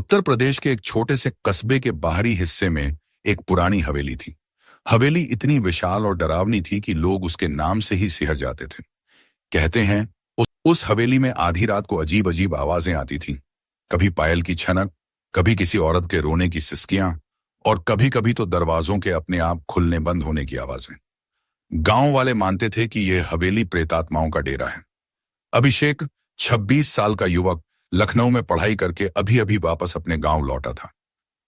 उत्तर प्रदेश के एक छोटे से कस्बे के बाहरी हिस्से में एक पुरानी हवेली थी। हवेली इतनी विशाल और डरावनी थी कि लोग उसके नाम से ही सिहर जाते थे। कहते हैं उस हवेली में आधी रात को अजीब अजीब आवाजें आती थीं। कभी पायल की छनक, कभी किसी औरत के रोने की सिसकियां और कभी कभी तो दरवाजों के अपने आप खुलने बंद होने की आवाजें। गांव वाले मानते थे कि यह हवेली प्रेतात्माओं का डेरा है। अभिषेक 26 साल का युवक लखनऊ में पढ़ाई करके अभी अभी वापस अपने गांव लौटा था।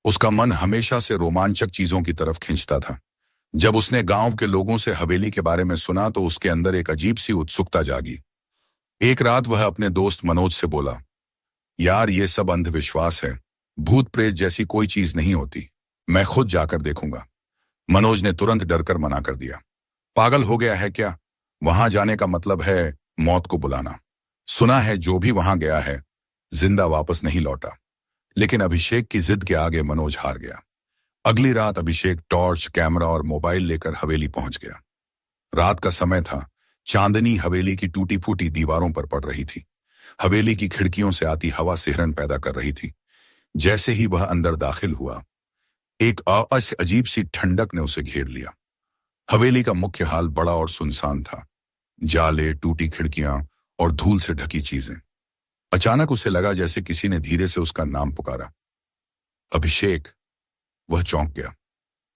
उसका मन हमेशा से रोमांचक चीजों की तरफ खींचता था। जब उसने गांव के लोगों से हवेली के बारे में सुना तो उसके अंदर एक अजीब सी उत्सुकता जागी। एक रात वह अपने दोस्त मनोज से बोला, यार ये सब अंधविश्वास है, भूत प्रेत जैसी कोई चीज नहीं होती, मैं खुद जाकर देखूंगा। मनोज ने तुरंत डरकर मना कर दिया। पागल हो गया है क्या? वहां जाने का मतलब है मौत को बुलाना। सुना है जो भी वहां गया है जिंदा वापस नहीं लौटा। लेकिन अभिषेक की जिद के आगे मनोज हार गया। अगली रात अभिषेक टॉर्च, कैमरा और मोबाइल लेकर हवेली पहुंच गया। रात का समय था। चांदनी हवेली की टूटी फूटी दीवारों पर पड़ रही थी। हवेली की खिड़कियों से आती हवा सिहरन पैदा कर रही थी। जैसे ही वह अंदर दाखिल हुआ, एक अजीब सी ठंडक ने उसे घेर लिया। हवेली का मुख्य हाल बड़ा और सुनसान था। जाले, टूटी खिड़कियां और धूल से ढकी चीजें। अचानक उसे लगा जैसे किसी ने धीरे से उसका नाम पुकारा, अभिषेक। वह चौंक गया।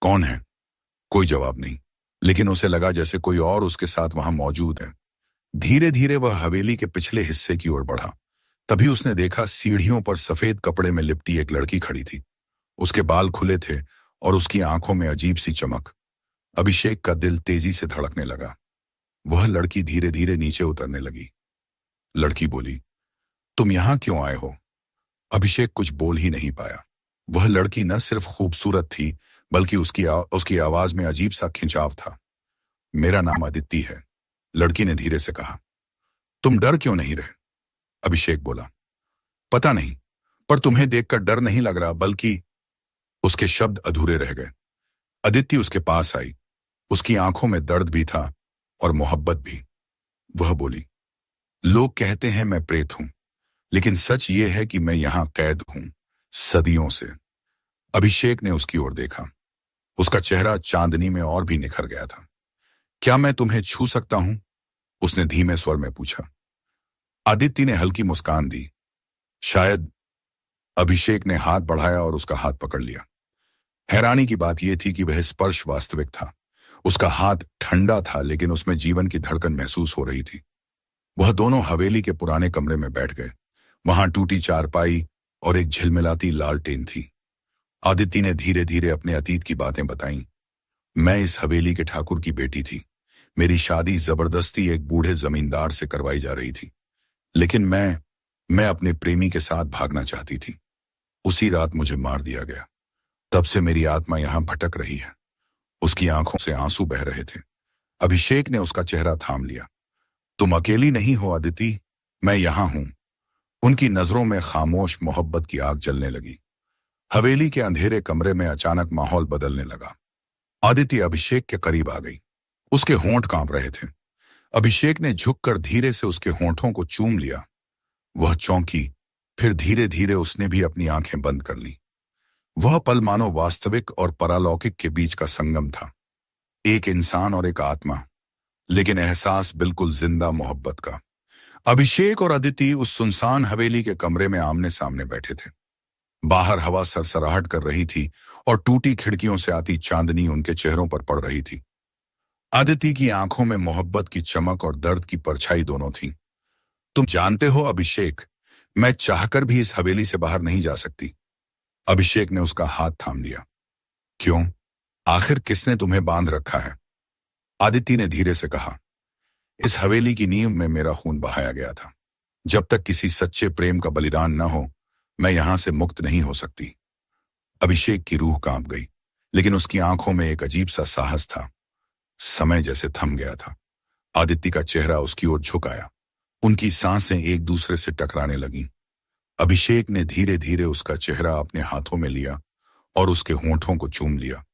कौन है? कोई जवाब नहीं, लेकिन उसे लगा जैसे कोई और उसके साथ वहां मौजूद है। धीरे धीरे वह हवेली के पिछले हिस्से की ओर बढ़ा। तभी उसने देखा सीढ़ियों पर सफेद कपड़े में लिपटी एक लड़की खड़ी थी। उसके बाल खुले थे और उसकी आंखों में अजीब सी चमक। अभिषेक का दिल तेजी से धड़कने लगा। वह लड़की धीरे धीरे नीचे उतरने लगी। लड़की बोली, तुम यहां क्यों आए हो? अभिषेक कुछ बोल ही नहीं पाया। वह लड़की न सिर्फ खूबसूरत थी, बल्कि उसकी आवाज में अजीब सा खिंचाव था। मेरा नाम अदिति है, लड़की ने धीरे से कहा। तुम डर क्यों नहीं रहे? अभिषेक बोला, पता नहीं, पर तुम्हें देखकर डर नहीं लग रहा, बल्कि। उसके शब्द अधूरे रह गए। अदिति उसके पास आई। उसकी आंखों में दर्द भी था और मोहब्बत भी। वह बोली, लोग कहते हैं मैं प्रेत हूं, लेकिन सच ये है कि मैं यहां कैद हूं, सदियों से। अभिषेक ने उसकी ओर देखा। उसका चेहरा चांदनी में और भी निखर गया था। क्या मैं तुम्हें छू सकता हूं? उसने धीमे स्वर में पूछा। आदित्य ने हल्की मुस्कान दी। शायद। अभिषेक ने हाथ बढ़ाया और उसका हाथ पकड़ लिया। हैरानी की बात यह थी कि वह स्पर्श वास्तविक था। उसका हाथ ठंडा था, लेकिन उसमें जीवन की धड़कन महसूस हो रही थी। वह दोनों हवेली के पुराने कमरे में बैठ गए। वहां टूटी चारपाई और एक झिलमिलाती लालटेन थी। आदित्य ने धीरे धीरे अपने अतीत की बातें बताईं। मैं इस हवेली के ठाकुर की बेटी थी। मेरी शादी जबरदस्ती एक बूढ़े जमींदार से करवाई जा रही थी, लेकिन मैं अपने प्रेमी के साथ भागना चाहती थी। उसी रात मुझे मार दिया गया। तब से मेरी आत्मा यहां भटक रही है। उसकी आंखों से आंसू बह रहे थे। अभिषेक ने उसका चेहरा थाम लिया। तुम अकेली नहीं हो अदिति, मैं यहां हूं। उनकी नजरों में खामोश मोहब्बत की आग जलने लगी। हवेली के अंधेरे कमरे में अचानक माहौल बदलने लगा। आदिति अभिषेक के करीब आ गई। उसके होंठ कांप रहे थे। अभिषेक ने झुककर धीरे से उसके होंठों को चूम लिया। वह चौंकी, फिर धीरे धीरे उसने भी अपनी आंखें बंद कर ली। वह पल मानो वास्तविक और परालौकिक के बीच का संगम था। एक इंसान और एक आत्मा, लेकिन एहसास बिल्कुल जिंदा मोहब्बत का। अभिषेक और अदिति उस सुनसान हवेली के कमरे में आमने सामने बैठे थे। बाहर हवा सरसराहट कर रही थी और टूटी खिड़कियों से आती चांदनी उनके चेहरों पर पड़ रही थी। अदिति की आंखों में मोहब्बत की चमक और दर्द की परछाई दोनों थी। तुम जानते हो अभिषेक, मैं चाहकर भी इस हवेली से बाहर नहीं जा सकती। अभिषेक ने उसका हाथ थाम लिया। क्यों? आखिर किसने तुम्हें बांध रखा है? आदिति ने धीरे से कहा, इस हवेली की नींव में मेरा खून बहाया गया था। जब तक किसी सच्चे प्रेम का बलिदान न हो, मैं यहां से मुक्त नहीं हो सकती। अभिषेक की रूह कांप गई, लेकिन उसकी आंखों में एक अजीब सा साहस था। समय जैसे थम गया था। आदित्य का चेहरा उसकी ओर झुक आया। उनकी सांसें एक दूसरे से टकराने लगीं। अभिषेक ने धीरे धीरे उसका चेहरा अपने हाथों में लिया और उसके होंठों को चूम लिया।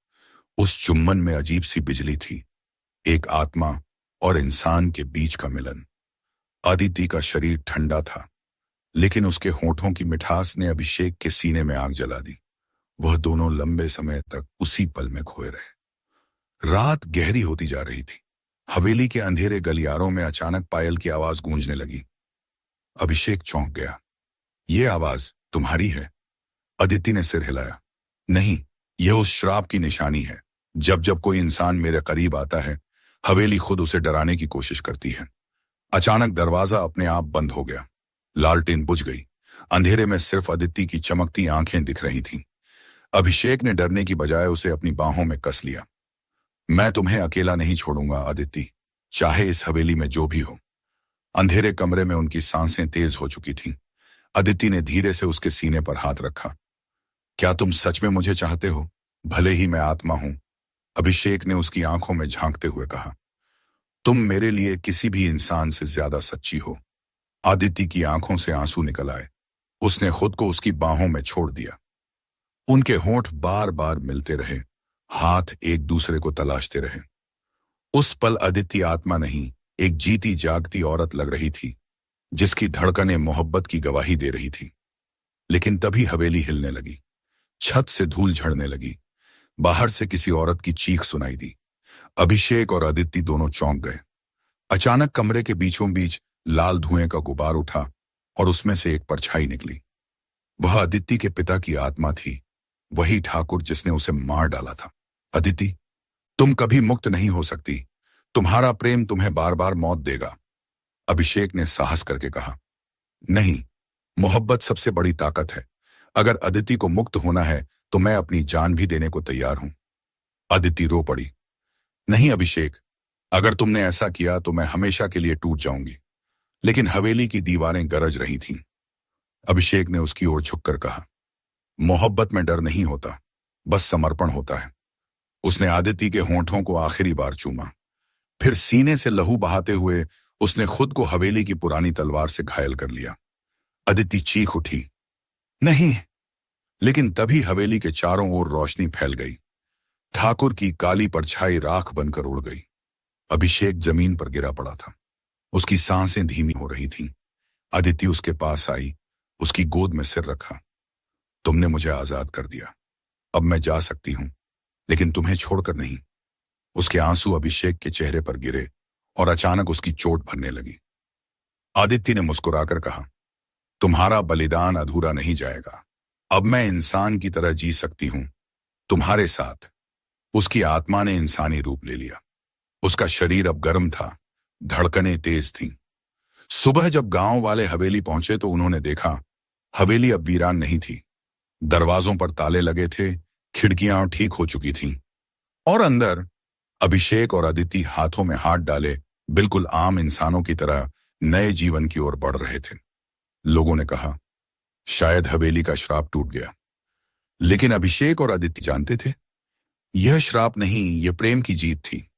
उस चुम्बन में अजीब सी बिजली थी, एक आत्मा और इंसान के बीच का मिलन। आदिति का शरीर ठंडा था, लेकिन उसके होठों की मिठास ने अभिषेक के सीने में आग जला दी। वह दोनों लंबे समय तक उसी पल में खोए रहे। रात गहरी होती जा रही थी। हवेली के अंधेरे गलियारों में अचानक पायल की आवाज गूंजने लगी। अभिषेक चौंक गया। ये आवाज तुम्हारी है? अदिति ने सिर हिलाया। नहीं, यह उस श्राप की निशानी है। जब जब कोई इंसान मेरे करीब आता है, हवेली खुद उसे डराने की कोशिश करती है। अचानक दरवाजा अपने आप बंद हो गया। लालटेन बुझ गई। अंधेरे में सिर्फ अदिति की चमकती आंखें दिख रही थीं। अभिषेक ने डरने की बजाय उसे अपनी बाहों में कस लिया। मैं तुम्हें अकेला नहीं छोड़ूंगा अदिति, चाहे इस हवेली में जो भी हो। अंधेरे कमरे में उनकी सांसें तेज हो चुकी थीं। अदिति ने धीरे से उसके सीने पर हाथ रखा। क्या तुम सच में मुझे चाहते हो, भले ही मैं आत्मा हूं? अभिषेक ने उसकी आंखों में झांकते हुए कहा। तुम मेरे लिए किसी भी इंसान से ज्यादा सच्ची हो। आदिति की आंखों से आंसू निकल आए। उसने खुद को उसकी बाहों में छोड़ दिया। उनके होंठ बार बार मिलते रहे, हाथ एक दूसरे को तलाशते रहे। उस पल अदिति आत्मा नहीं, एक जीती जागती औरत लग रही थी, जिसकी धड़कनें मोहब्बत की गवाही दे रही थी। लेकिन तभी हवेली हिलने लगी। छत से धूल झड़ने लगी। बाहर से किसी औरत की चीख सुनाई दी। अभिषेक और अदिति दोनों चौंक गए। अचानक कमरे के बीचों बीच लाल धुएं का गुबार उठा और उसमें से एक परछाई निकली। वह अदिति के पिता की आत्मा थी, वही ठाकुर जिसने उसे मार डाला था। अदिति, तुम कभी मुक्त नहीं हो सकती। तुम्हारा प्रेम तुम्हें बार बार मौत देगा। अभिषेक ने साहस करके कहा। नहीं, मोहब्बत सबसे बड़ी ताकत है। अगर अदिति को मुक्त होना है तो मैं अपनी जान भी देने को तैयार हूं। अदिति रो पड़ी। नहीं अभिषेक, अगर तुमने ऐसा किया तो मैं हमेशा के लिए टूट जाऊंगी। लेकिन हवेली की दीवारें गरज रही थीं। अभिषेक ने उसकी ओर झुककर कहा, मोहब्बत में डर नहीं होता, बस समर्पण होता है। उसने आदिति के होंठों को आखिरी बार चूमा। फिर सीने से लहू बहाते हुए उसने खुद को हवेली की पुरानी तलवार से घायल कर लिया। अदिति चीख उठी, नहीं। लेकिन तभी हवेली के चारों ओर रोशनी फैल गई। ठाकुर की काली परछाई राख बनकर उड़ गई। अभिषेक जमीन पर गिरा पड़ा था। उसकी सांसें धीमी हो रही थीं। अदिति उसके पास आई, उसकी गोद में सिर रखा। तुमने मुझे आजाद कर दिया, अब मैं जा सकती हूं, लेकिन तुम्हें छोड़कर नहीं। उसके आंसू अभिषेक के चेहरे पर गिरे और अचानक उसकी चोट भरने लगी। आदित्य ने मुस्कुराकर कहा, तुम्हारा बलिदान अधूरा नहीं जाएगा। अब मैं इंसान की तरह जी सकती हूं तुम्हारे साथ। उसकी आत्मा ने इंसानी रूप ले लिया। उसका शरीर अब गर्म था, धड़कनें तेज थीं। सुबह जब गांव वाले हवेली पहुंचे तो उन्होंने देखा हवेली अब वीरान नहीं थी। दरवाजों पर ताले लगे थे, खिड़कियां ठीक हो चुकी थीं और अंदर अभिषेक और अदिति हाथों में हाथ डाले बिल्कुल आम इंसानों की तरह नए जीवन की ओर बढ़ रहे थे। लोगों ने कहा, शायद हवेली का श्राप टूट गया। लेकिन अभिषेक और अदिति जानते थे, यह श्राप नहीं, यह प्रेम की जीत थी।